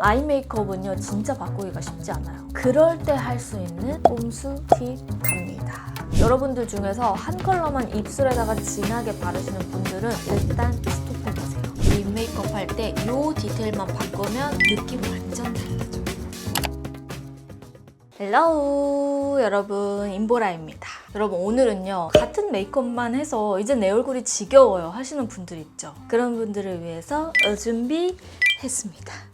아이 메이크업은요 진짜 바꾸기가 쉽지 않아요. 그럴 때 할 수 있는 꼼수 팁 갑니다. 여러분들 중에서 한 컬러만 입술에다가 진하게 바르시는 분들은 일단 스톱해보세요. 립 메이크업 할 때 이 디테일만 바꾸면 느낌 완전 달라져. 헬로우 여러분, 인보라입니다. 여러분 오늘은요 같은 메이크업만 해서 이제 내 얼굴이 지겨워요 하시는 분들 있죠. 그런 분들을 위해서 준비했습니다.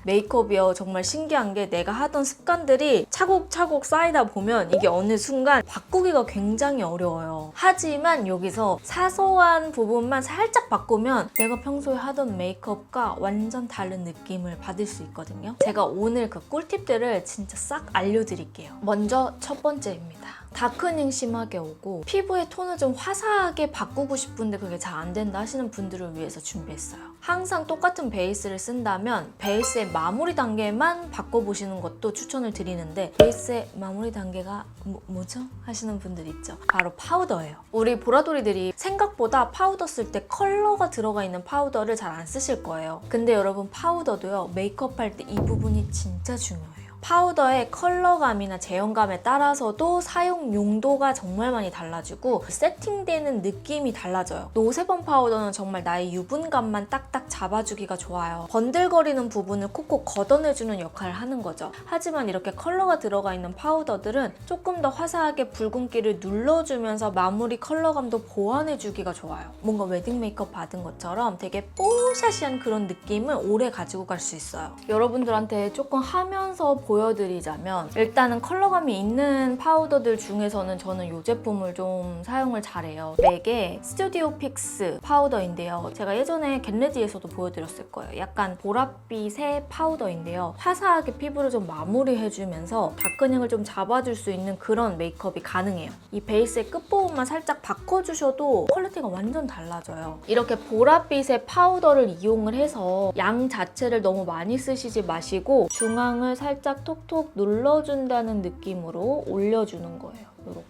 메이크업이요 정말 신기한 게 내가 하던 습관들이 차곡차곡 쌓이다 보면 이게 어느 순간 바꾸기가 굉장히 어려워요. 하지만 여기서 사소한 부분만 살짝 바꾸면 내가 평소에 하던 메이크업과 완전 다른 느낌을 받을 수 있거든요. 제가 오늘 그 꿀팁들을 진짜 싹 알려드릴게요. 먼저 첫 번째입니다. 다크닝 심하게 오고 피부의 톤을 좀 화사하게 바꾸고 싶은데 그게 잘 안 된다 하시는 분들을 위해서 준비했어요. 항상 똑같은 베이스를 쓴다면 베이스의 마무리 단계만 바꿔보시는 것도 추천을 드리는데 베이스의 마무리 단계가 뭐죠? 하시는 분들 있죠. 바로 파우더예요. 우리 보라돌이들이 생각보다 파우더 쓸 때 컬러가 들어가 있는 파우더를 잘 안 쓰실 거예요. 근데 여러분 파우더도요 메이크업 할 때 이 부분이 진짜 중요해요. 파우더의 컬러감이나 제형감에 따라서도 사용 용도가 정말 많이 달라지고 세팅되는 느낌이 달라져요. 노세범 파우더는 정말 나의 유분감만 딱딱 잡아주기가 좋아요. 번들거리는 부분을 콕콕 걷어내주는 역할을 하는 거죠. 하지만 이렇게 컬러가 들어가 있는 파우더들은 조금 더 화사하게 붉은기를 눌러주면서 마무리 컬러감도 보완해주기가 좋아요. 뭔가 웨딩 메이크업 받은 것처럼 되게 뽀샤시한 그런 느낌을 오래 가지고 갈 수 있어요. 여러분들한테 조금 하면서 보여드리자면 일단은 컬러감이 있는 파우더들 중에서는 저는 이 제품을 좀 사용을 잘해요. 맥의 스튜디오 픽스 파우더인데요. 제가 예전에 겟레디에서도 보여드렸을 거예요. 약간 보랏빛의 파우더인데요. 화사하게 피부를 좀 마무리해주면서 다크닝을 좀 잡아줄 수 있는 그런 메이크업이 가능해요. 이 베이스의 끝부분만 살짝 바꿔주셔도 퀄리티가 완전 달라져요. 이렇게 보랏빛의 파우더를 이용을 해서 양 자체를 너무 많이 쓰시지 마시고 중앙을 살짝 톡톡 눌러준다는 느낌으로 올려주는 거예요. 이렇게.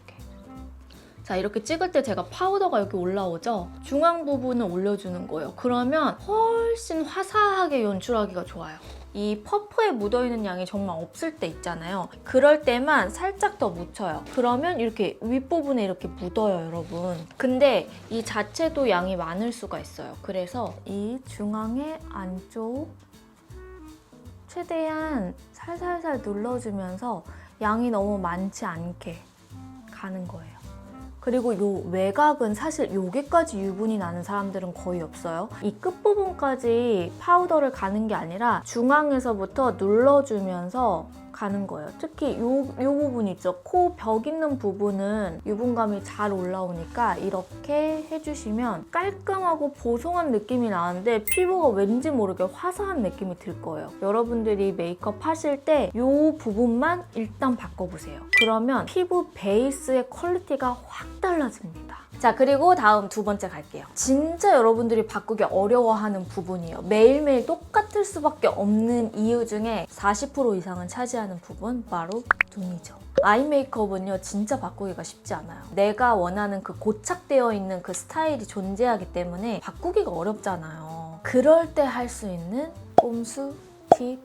자, 이렇게 찍을 때 제가 파우더가 여기 올라오죠? 중앙 부분을 올려주는 거예요. 그러면 훨씬 화사하게 연출하기가 좋아요. 이 퍼프에 묻어있는 양이 정말 없을 때 있잖아요. 그럴 때만 살짝 더 묻혀요. 그러면 이렇게 윗부분에 이렇게 묻어요, 여러분. 근데 이 자체도 양이 많을 수가 있어요. 그래서 이 중앙의 안쪽 최대한 살살살 눌러주면서 양이 너무 많지 않게 가는 거예요. 그리고 이 외곽은 사실 여기까지 유분이 나는 사람들은 거의 없어요. 이 끝부분까지 파우더를 가는 게 아니라 중앙에서부터 눌러주면서 가는 거예요. 특히 이 부분 있죠? 코 벽 있는 부분은 유분감이 잘 올라오니까 이렇게 해주시면 깔끔하고 보송한 느낌이 나는데 피부가 왠지 모르게 화사한 느낌이 들 거예요. 여러분들이 메이크업 하실 때 이 부분만 일단 바꿔보세요. 그러면 피부 베이스의 퀄리티가 확 달라집니다. 자, 그리고 다음 두 번째 갈게요. 진짜 여러분들이 바꾸기 어려워하는 부분이에요. 매일매일 똑같을 수밖에 없는 이유 중에 40% 이상은 차지하는 부분, 바로 눈이죠. 아이 메이크업은요 진짜 바꾸기가 쉽지 않아요. 내가 원하는 그 고착되어 있는 그 스타일이 존재하기 때문에 바꾸기가 어렵잖아요. 그럴 때 할 수 있는 꼼수 팁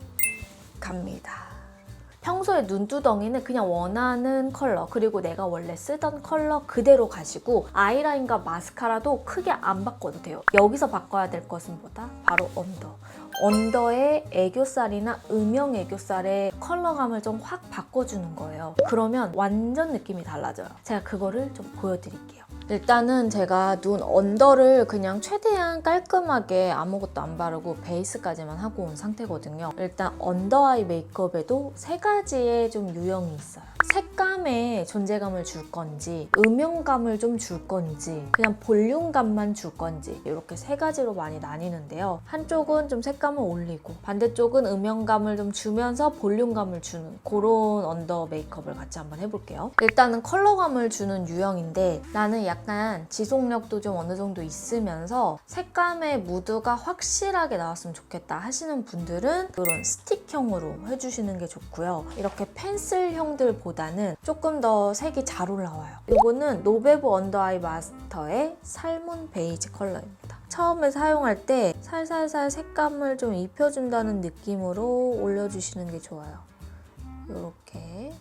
갑니다. 평소에 눈두덩이는 그냥 원하는 컬러, 그리고 내가 원래 쓰던 컬러 그대로 가시고 아이라인과 마스카라도 크게 안 바꿔도 돼요. 여기서 바꿔야 될 것은 뭐다? 바로 언더. 언더의 애교살이나 음영 애교살의 컬러감을 좀 확 바꿔주는 거예요. 그러면 완전 느낌이 달라져요. 제가 그거를 좀 보여드릴게요. 일단은 제가 눈 언더를 그냥 최대한 깔끔하게 아무것도 안 바르고 베이스까지만 하고 온 상태거든요. 일단 언더아이 메이크업에도 세 가지의 좀 유형이 있어요. 색감에 존재감을 줄 건지, 음영감을 좀 줄 건지, 그냥 볼륨감만 줄 건지, 이렇게 세 가지로 많이 나뉘는데요. 한쪽은 좀 색감을 올리고 반대쪽은 음영감을 좀 주면서 볼륨감을 주는 그런 언더 메이크업을 같이 한번 해볼게요. 일단은 컬러감을 주는 유형인데 나는 약간 지속력도 좀 어느 정도 있으면서 색감의 무드가 확실하게 나왔으면 좋겠다 하시는 분들은 이런 스틱형으로 해주시는 게 좋고요. 이렇게 펜슬형들보다는 조금 더 색이 잘 올라와요. 이거는 노베브 언더아이 마스터의 살몬베이지 컬러입니다. 처음에 사용할 때 살살살 색감을 좀 입혀준다는 느낌으로 올려주시는 게 좋아요. 이렇게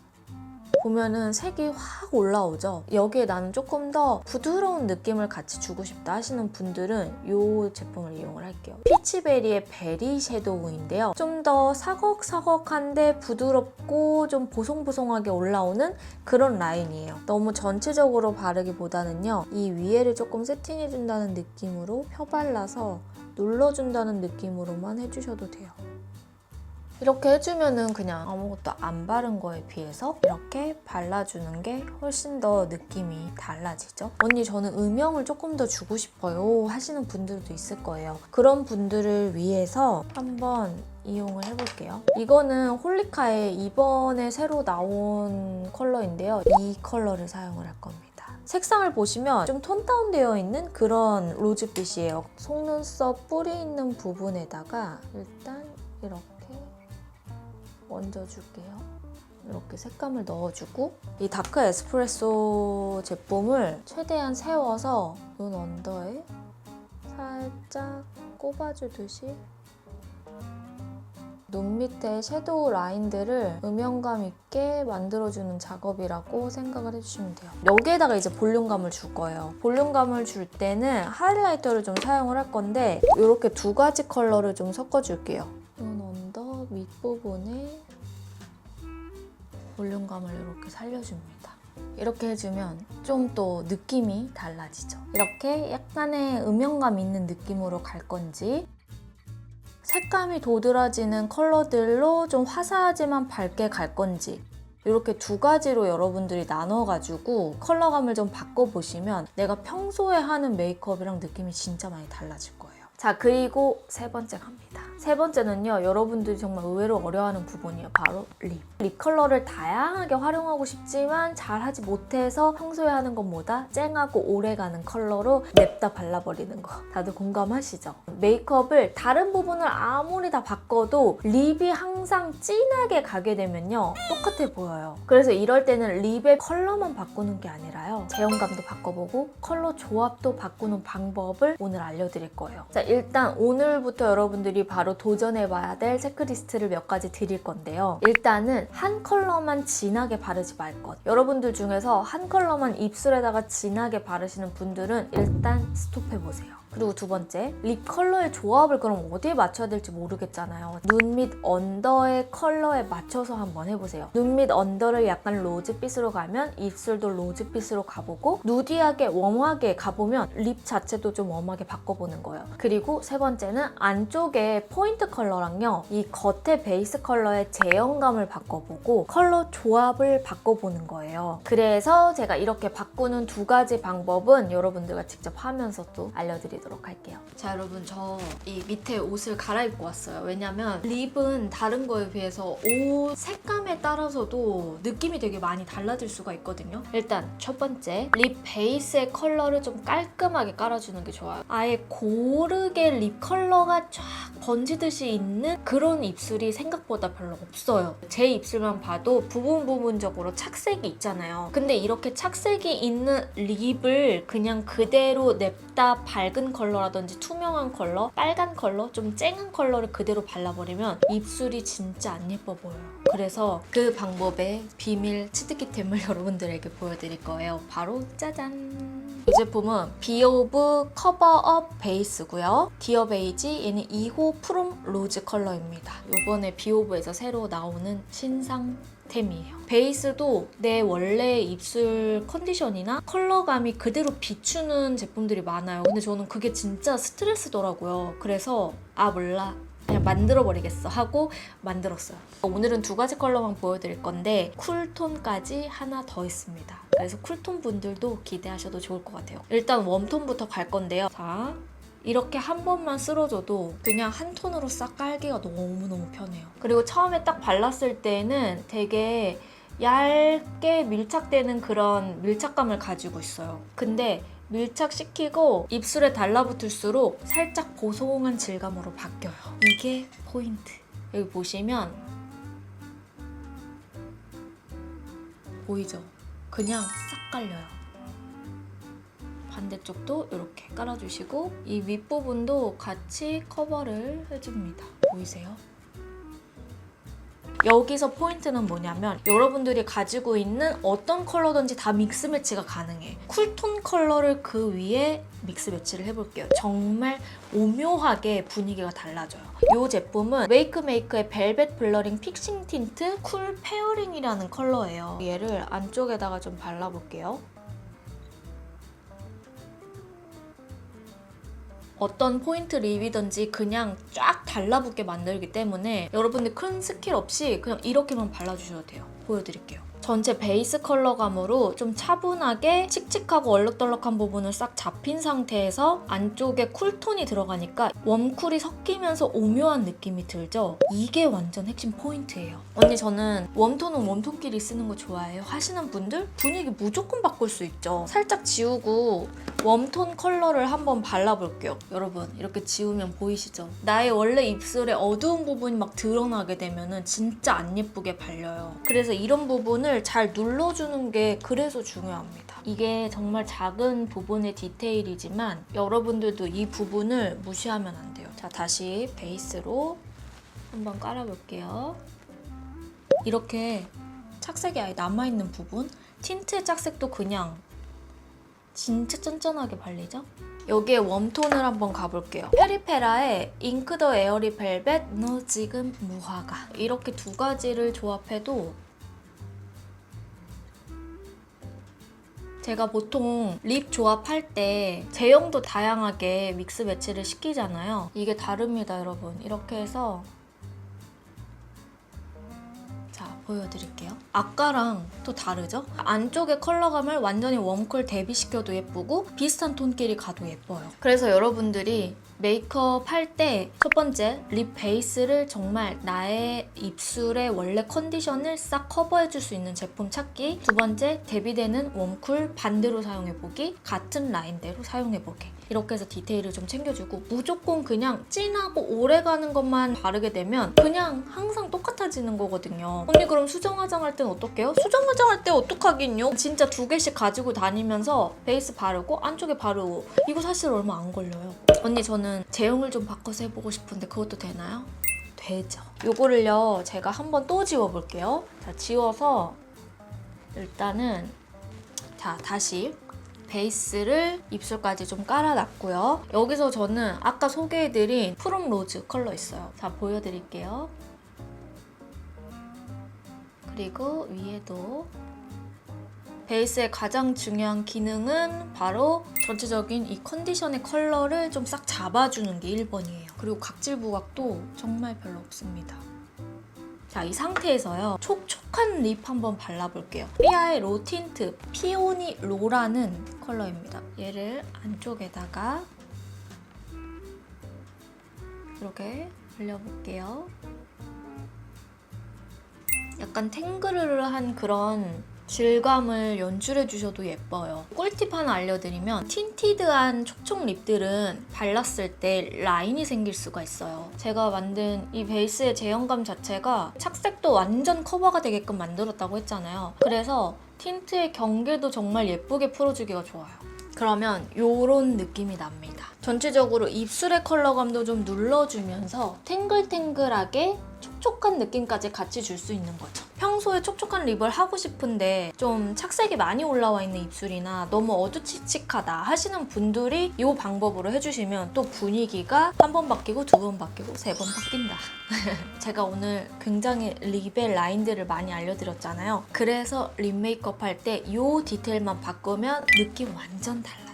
보면은 색이 확 올라오죠. 여기에 나는 조금 더 부드러운 느낌을 같이 주고 싶다 하시는 분들은 이 제품을 이용을 할게요. 피치베리의 베리섀도우인데요. 좀 더 사걱사걱한데 부드럽고 좀 보송보송하게 올라오는 그런 라인이에요. 너무 전체적으로 바르기보다는요, 이 위에를 조금 세팅해준다는 느낌으로 펴발라서 눌러준다는 느낌으로만 해주셔도 돼요. 이렇게 해주면은 그냥 아무것도 안 바른 거에 비해서 이렇게 발라주는 게 훨씬 더 느낌이 달라지죠. 언니 저는 음영을 조금 더 주고 싶어요 하시는 분들도 있을 거예요. 그런 분들을 위해서 한번 이용을 해볼게요. 이거는 홀리카의 이번에 새로 나온 컬러인데요. 이 컬러를 사용을 할 겁니다. 색상을 보시면 좀 톤 다운되어 있는 그런 로즈빛이에요. 속눈썹 뿌리 있는 부분에다가 일단 이렇게 얹어줄게요. 이렇게 색감을 넣어주고 이 다크에스프레소 제품을 최대한 세워서 눈 언더에 살짝 꼽아주듯이 눈 밑에 섀도우 라인들을 음영감 있게 만들어주는 작업이라고 생각을 해주시면 돼요. 여기에다가 이제 볼륨감을 줄 거예요. 볼륨감을 줄 때는 하이라이터를 좀 사용을 할 건데 이렇게 두 가지 컬러를 좀 섞어줄게요. 눈 언더 밑부분에 볼륨감을 이렇게 살려줍니다. 이렇게 해주면 좀 또 느낌이 달라지죠. 이렇게 약간의 음영감 있는 느낌으로 갈 건지 색감이 도드라지는 컬러들로 좀 화사하지만 밝게 갈 건지 이렇게 두 가지로 여러분들이 나눠가지고 컬러감을 좀 바꿔보시면 내가 평소에 하는 메이크업이랑 느낌이 진짜 많이 달라질 거예요. 자, 그리고 세 번째 갑니다. 세 번째는요, 여러분들이 정말 의외로 어려워하는 부분이에요. 바로 립. 립 컬러를 다양하게 활용하고 싶지만 잘하지 못해서 평소에 하는 것보다 쨍하고 오래가는 컬러로 냅다 발라버리는 거. 다들 공감하시죠? 메이크업을 다른 부분을 아무리 다 바꿔도 립이 항상 진하게 가게 되면요, 똑같아 보여요. 그래서 이럴 때는 립의 컬러만 바꾸는 게 아니라요, 제형감도 바꿔보고 컬러 조합도 바꾸는 방법을 오늘 알려드릴 거예요. 자, 일단 오늘부터 여러분들이 바로 도전해봐야 될 체크리스트를 몇 가지 드릴 건데요. 일단은 한 컬러만 진하게 바르지 말 것. 여러분들 중에서 한 컬러만 입술에다가 진하게 바르시는 분들은 일단 스톱해보세요. 그리고 두 번째, 립 컬러의 조합을 그럼 어디에 맞춰야 될지 모르겠잖아요. 눈 밑 언더의 컬러에 맞춰서 한번 해보세요. 눈 밑 언더를 약간 로즈빛으로 가면 입술도 로즈빛으로 가보고 누디하게 웜하게 가보면 립 자체도 좀 웜하게 바꿔보는 거예요. 그리고 세 번째는 안쪽에 포인트 컬러랑요, 이 겉에 베이스 컬러의 제형감을 바꿔보고 컬러 조합을 바꿔보는 거예요. 그래서 제가 이렇게 바꾸는 두 가지 방법은 여러분들과 직접 하면서 또 알려드리도록 할게요. 자, 여러분, 저 이 밑에 옷을 갈아입고 왔어요. 왜냐면 립은 다른 거에 비해서 옷 색감에 따라서도 느낌이 되게 많이 달라질 수가 있거든요. 일단 첫 번째, 립 베이스의 컬러를 좀 깔끔하게 깔아주는 게 좋아요. 아예 고르게 립 컬러가 쫙 번지듯이 있는 그런 입술이 생각보다 별로 없어요. 제 입술만 봐도 부분적으로 착색이 있잖아요. 근데 이렇게 착색이 있는 립을 그냥 그대로 냅다 밝은 컬러라든지 투명한 컬러, 빨간 컬러, 좀 쨍한 컬러를 그대로 발라버리면 입술이 진짜 안 예뻐 보여요. 그래서 그 방법의 비밀 치트키템을 여러분들에게 보여드릴 거예요. 바로 짜잔! 이 제품은 비오브 커버업 베이스고요. 디어 베이지, 얘는 2호 프롬 로즈 컬러입니다. 이번에 비오브에서 새로 나오는 신상템이에요. 베이스도 내 원래 입술 컨디션이나 컬러감이 그대로 비추는 제품들이 많아요. 근데 저는 그게 진짜 스트레스더라고요. 그래서 몰라, 그냥 만들어버리겠어 하고 만들었어요. 오늘은 두 가지 컬러만 보여드릴 건데 쿨톤까지 하나 더 있습니다. 그래서 쿨톤 분들도 기대하셔도 좋을 것 같아요. 일단 웜톤부터 갈 건데요. 자, 이렇게 한 번만 쓸어줘도 그냥 한 톤으로 싹 깔기가 너무너무 편해요. 그리고 처음에 딱 발랐을 때는 되게 얇게 밀착되는 그런 밀착감을 가지고 있어요. 근데 밀착시키고 입술에 달라붙을수록 살짝 보송한 질감으로 바뀌어요. 이게 포인트. 여기 보시면 보이죠? 그냥 싹 깔려요. 반대쪽도 이렇게 깔아주시고 이 윗부분도 같이 커버를 해줍니다. 보이세요? 여기서 포인트는 뭐냐면 여러분들이 가지고 있는 어떤 컬러든지 다 믹스 매치가 가능해. 쿨톤 컬러를 그 위에 믹스 매치를 해볼게요. 정말 오묘하게 분위기가 달라져요. 이 제품은 웨이크메이크의 벨벳 블러링 픽싱틴트 쿨페어링이라는 컬러예요. 얘를 안쪽에다가 좀 발라볼게요. 어떤 포인트 립이든지 그냥 쫙 달라붙게 만들기 때문에 여러분들 큰 스킬 없이 그냥 이렇게만 발라주셔도 돼요. 보여드릴게요. 전체 베이스 컬러감으로 좀 차분하게 칙칙하고 얼룩덜룩한 부분은 싹 잡힌 상태에서 안쪽에 쿨톤이 들어가니까 웜쿨이 섞이면서 오묘한 느낌이 들죠? 이게 완전 핵심 포인트예요. 언니 저는 웜톤은 웜톤끼리 쓰는 거 좋아해요 하시는 분들 분위기 무조건 바꿀 수 있죠. 살짝 지우고 웜톤 컬러를 한번 발라볼게요. 여러분 이렇게 지우면 보이시죠? 나의 원래 입술의 어두운 부분이 막 드러나게 되면 진짜 안 예쁘게 발려요. 그래서 이런 부분을 잘 눌러주는 게 그래서 중요합니다. 이게 정말 작은 부분의 디테일이지만 여러분들도 이 부분을 무시하면 안 돼요. 자, 다시 베이스로 한번 깔아볼게요. 이렇게 착색이 아예 남아있는 부분, 틴트의 착색도 그냥 진짜 쫀쫀하게 발리죠? 여기에 웜톤을 한번 가볼게요. 페리페라의 잉크 더 에어리 벨벳 너 지금 무화과 이렇게 두 가지를 조합해도 제가 보통 립 조합할 때 제형도 다양하게 믹스 매치를 시키잖아요. 이게 다릅니다, 여러분. 이렇게 해서 자, 보여드릴게요. 아까랑 또 다르죠? 안쪽의 컬러감을 완전히 웜쿨 대비시켜도 예쁘고 비슷한 톤끼리 가도 예뻐요. 그래서 여러분들이 메이크업 할 때 첫 번째, 립 베이스를 정말 나의 입술의 원래 컨디션을 싹 커버해줄 수 있는 제품 찾기. 두 번째, 대비되는 웜쿨 반대로 사용해보기. 같은 라인대로 사용해보기. 이렇게 해서 디테일을 좀 챙겨주고 무조건 그냥 진하고 오래가는 것만 바르게 되면 그냥 항상 똑같아지는 거거든요. 언니 그럼 수정 화장할 땐 어떡해요? 수정 화장할 때 어떡하긴요? 진짜 2개씩 가지고 다니면서 베이스 바르고 안쪽에 바르고 이거 사실 얼마 안 걸려요. 언니 저는 제형을 좀 바꿔서 해보고 싶은데 그것도 되나요? 되죠. 요거를요 제가 한번 또 지워볼게요. 자, 지워서 일단은 자 다시 베이스를 입술까지 좀 깔아놨고요. 여기서 저는 아까 소개해드린 프롬 로즈 컬러 있어요. 자, 보여드릴게요. 그리고 위에도 베이스의 가장 중요한 기능은 바로 전체적인 이 컨디션의 컬러를 좀 싹 잡아주는 게 1번이에요. 그리고 각질 부각도 정말 별로 없습니다. 자, 이 상태에서요. 촉촉한 립 한번 발라볼게요. 삐아의 로 틴트 피오니 로라는 컬러입니다. 얘를 안쪽에다가 이렇게 발려볼게요. 약간 탱그르르한 그런 질감을 연출해주셔도 예뻐요. 꿀팁 하나 알려드리면 틴티드한 촉촉 립들은 발랐을 때 라인이 생길 수가 있어요. 제가 만든 이 베이스의 제형감 자체가 착색도 완전 커버가 되게끔 만들었다고 했잖아요. 그래서 틴트의 경계도 정말 예쁘게 풀어주기가 좋아요. 그러면 이런 느낌이 납니다. 전체적으로 입술의 컬러감도 좀 눌러주면서 탱글탱글하게 촉촉한 느낌까지 같이 줄 수 있는 거죠. 평소에 촉촉한 립을 하고 싶은데 좀 착색이 많이 올라와 있는 입술이나 너무 어두칙칙하다 하시는 분들이 이 방법으로 해주시면 또 분위기가 1번 바뀌고 2번 바뀌고 3번 바뀐다. 제가 오늘 굉장히 립의 라인들을 많이 알려드렸잖아요. 그래서 립 메이크업 할 때 이 디테일만 바꾸면 느낌 완전 달라져요.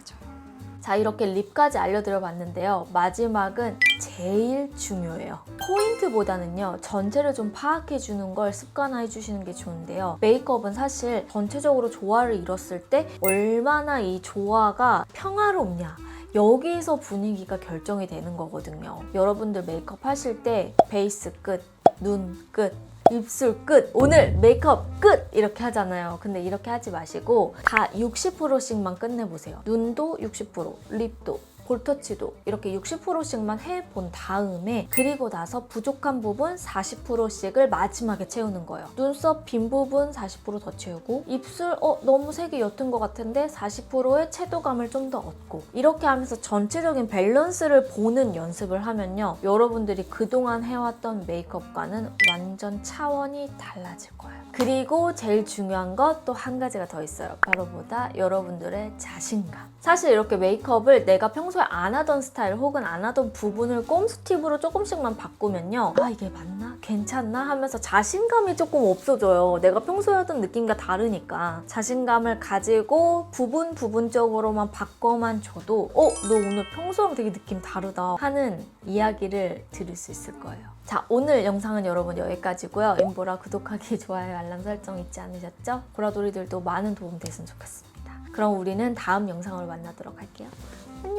자, 이렇게 립까지 알려드려 봤는데요. 마지막은 제일 중요해요. 포인트보다는요. 전체를 좀 파악해주는 걸 습관화해주시는 게 좋은데요. 메이크업은 사실 전체적으로 조화를 이뤘을 때 얼마나 이 조화가 평화롭냐 여기서 분위기가 결정이 되는 거거든요. 여러분들 메이크업 하실 때 베이스 끝, 눈 끝, 입술 끝, 오늘 메이크업 끝! 이렇게 하잖아요. 근데 이렇게 하지 마시고 다 60%씩만 끝내보세요. 눈도 60%, 립도 볼터치도 이렇게 60%씩만 해본 다음에 그리고 나서 부족한 부분 40%씩을 마지막에 채우는 거예요. 눈썹 빈 부분 40% 더 채우고 입술 너무 색이 옅은 것 같은데 40%의 채도감을 좀 더 얻고 이렇게 하면서 전체적인 밸런스를 보는 연습을 하면요. 여러분들이 그동안 해왔던 메이크업과는 완전 차원이 달라질 거예요. 그리고 제일 중요한 것 또 한 가지가 더 있어요. 바로 뭐다? 여러분들의 자신감. 사실 이렇게 메이크업을 내가 평소에 안 하던 스타일 혹은 안 하던 부분을 꼼수 팁으로 조금씩만 바꾸면요. 아 이게 맞나? 괜찮나? 하면서 자신감이 조금 없어져요. 내가 평소에 하던 느낌과 다르니까. 자신감을 가지고 부분적으로만 바꿔만 줘도 너 오늘 평소랑 되게 느낌 다르다 하는 이야기를 들을 수 있을 거예요. 자, 오늘 영상은 여러분 여기까지고요. 옅인보라 구독하기, 좋아요, 알람 설정 잊지 않으셨죠? 보라돌이들도 많은 도움 됐으면 좋겠습니다. 그럼 우리는 다음 영상으로 만나도록 할게요. 안녕!